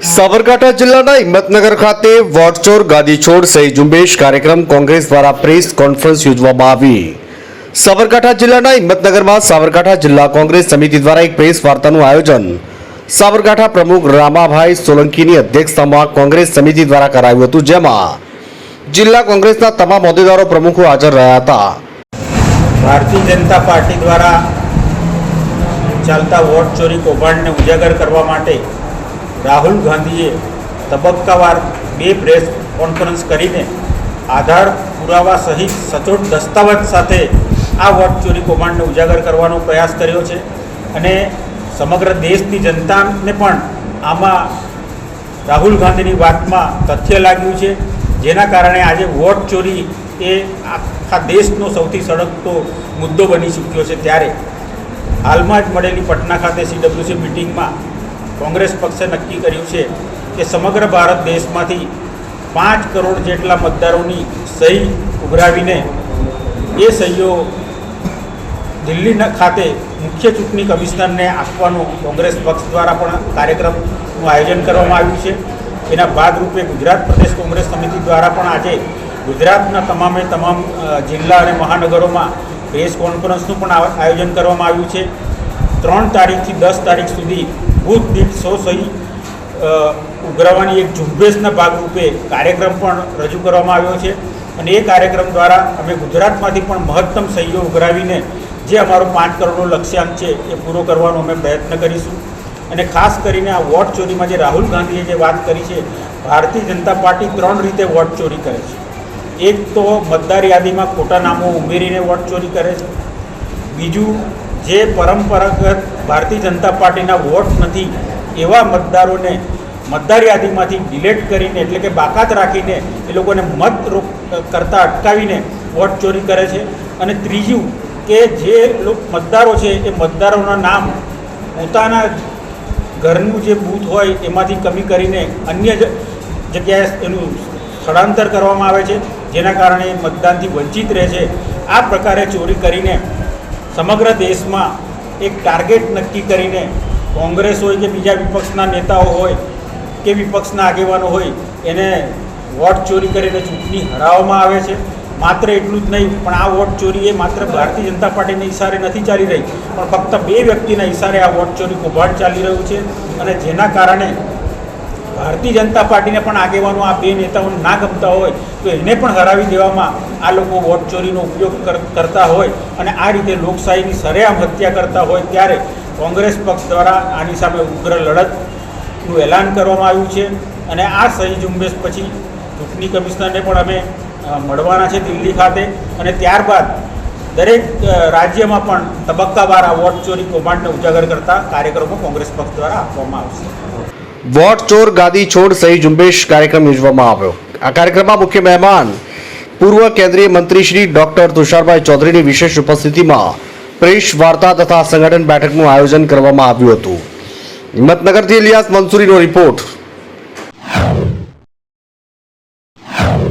સાબરકાંઠા જિલ્લાના હિંમતનગર ખાતે વોટચોર ગાદી છોડ સહી ઝુંબેશ કાર્યક્રમ કોંગ્રેસ દ્વારા પ્રેસ કોન્ફરન્સ યોજવામાં આવી। સાબરકાંઠા જિલ્લાના હિંમતનગરમાં સાબરકાંઠા જિલ્લા કોંગ્રેસ સમિતિ દ્વારા એક પ્રેસ વાર્તાનું આયોજન સાબરકાંઠા પ્રમુખ રામાભાઈ સોલંકીની અધ્યક્ષતામાં કોંગ્રેસ સમિતિ દ્વારા કરાયું હતું, જેમાં જિલ્લા કોંગ્રેસના તમામ હોદ્દેદારો પ્રમુખો હાજર રહ્યા હતા। ભારતીય જનતા પાર્ટી દ્વારા ચાલતા વોટ ચોરી કૌભાંડને ઉજાગર કરવા માટે રાહુલ ગાંધીએ તબક્કાવાર 2 પ્રેસ કોન્ફરન્સ કરીને આધાર પુરાવા સહિત સચોટ દસ્તાવેજ સાથે આ વોટ ચોરી કૌભાંડને ઉજાગર કરવાનો પ્રયાસ કર્યો છે અને સમગ્ર દેશની જનતાને પણ આમાં રાહુલ ગાંધીની વાતમાં તથ્ય લાગ્યું છે, જેના કારણે આજે વોટ ચોરી એ આખા દેશનો સૌથી સળગતો મુદ્દો બની ચૂક્યો છે। ત્યારે હાલમાં જ મળેલી પટના ખાતે CWC મિટિંગમાં કોંગ્રેસ પક્ષે નક્કી કર્યું છે કે સમગ્ર ભારત દેશમાંથી 5 કરોડ જેટલા મતદારોની સહી ઉઘરાવીને એ સહીઓ દિલ્હી ખાતે મુખ્ય ચૂંટણી કમિશનરને આપવાનો કોંગ્રેસ પક્ષ દ્વારા પણ કાર્યક્રમનું આયોજન કરવામાં આવ્યું છે। એના ભાગરૂપે ગુજરાત પ્રદેશ કોંગ્રેસ સમિતિ દ્વારા પણ આજે ગુજરાતના તમામ જિલ્લા અને મહાનગરોમાં પ્રેસ કોન્ફરન્સનું પણ આયોજન કરવામાં આવ્યું છે। 3 તારીખથી 10 તારીખ સુધી બૂથ દીઠ 100 સહી ઉઘરાવવાની એક ઝુંબેશના ભાગરૂપે કાર્યક્રમ પણ રજૂ કરવામાં આવ્યો છે અને એ કાર્યક્રમ દ્વારા અમે ગુજરાતમાંથી પણ મહત્તમ સહીઓ ઉઘરાવીને જે અમારો 5 કરોડનો લક્ષ્યાંક છે એ પૂરો કરવાનો અમે પ્રયત્ન કરીશું। અને ખાસ કરીને આ વોટ ચોરીમાં જે રાહુલ ગાંધીએ જે વાત કરી છે, ભારતીય જનતા પાર્ટી 3 રીતે વોટ ચોરી કરે છે। એક તો મતદાર યાદીમાં ખોટા નામો ઉમેરીને વોટ ચોરી કરે છે, બીજું જે પરંપરાગત ભારતીય જનતા પાર્ટીના વોટ નથી એવા મતદારોને મતદાર યાદીમાંથી ડિલીટ કરીને એટલે કે બાકાત રાખીને એ લોકોને મત કરતા અટકાવીને વોટ ચોરી કરે છે। અને ત્રીજું કે જે મતદારો છે એ મતદારોના નામ પોતાના ઘરનું જે બૂથ હોય એમાંથી કમી કરીને અન્ય જગ્યાએ એનું સ્થળાંતર કરવામાં આવે છે, જેના કારણે મતદાનથી વંચિત રહે છે। આ પ્રકારે ચોરી કરીને સમગ્ર દેશમાં એક ટાર્ગેટ નક્કી કરીને કોંગ્રેસ હોય કે બીજા વિપક્ષના નેતાઓ હોય કે વિપક્ષના આગેવાનો હોય એને વોટ ચોરી કરીને ચૂંટણી હરાવવામાં આવે છે। માત્ર એટલું જ નહીં, પણ આ વોટ ચોરી એ માત્ર ભારતીય જનતા પાર્ટીના ઇશારે નથી ચાલી રહી, પણ ફક્ત 2 વ્યક્તિના ઇશારે આ વોટ ચોરી કૌભાંડ ચાલી રહ્યું છે અને જેના કારણે ભારતીય જનતા પાર્ટીને પણ આગેવાનો આ 2 નેતાઓને ના ગમતા હોય તો એને પણ હરાવી દેવામાં આ લોકો વોટ ચોરીનો ઉપયોગ કરતા હોય અને આ રીતે લોકશાહીની સરેઆમ હત્યા કરતા હોય, ત્યારે કોંગ્રેસ પક્ષ દ્વારા આની સામે ઉગ્ર લડતનું એલાન કરવામાં આવ્યું છે। અને આ સહી ઝુંબેશ પછી ચૂંટણી કમિશનરને પણ અમે મળવાના છે દિલ્હી ખાતે અને ત્યારબાદ દરેક રાજ્યમાં પણ તબક્કાવાર આ વોટ ચોરી કૌભાંડને ઉજાગર કરતા કાર્યક્રમો કોંગ્રેસ પક્ષ દ્વારા આપવામાં આવશે। વોટ ચોર ગાદી છોડ સહી ઝુંબેશ કાર્યક્રમ યોજવામાં આવ્યો। આ કાર્યક્રમમાં મુખ્ય મહેમાન પૂર્વ કેન્દ્રીય મંત્રી શ્રી ડોક્ટર તુષારભાઈ ચૌધરીની વિશેષ ઉપસ્થિતિમાં પ્રેસ વાર્તા તથા સંગઠન બેઠકનું આયોજન કરવામાં આવ્યું હતું। હિંમતનગરથી ઇલિયાસ મંસૂરીનો રિપોર્ટ।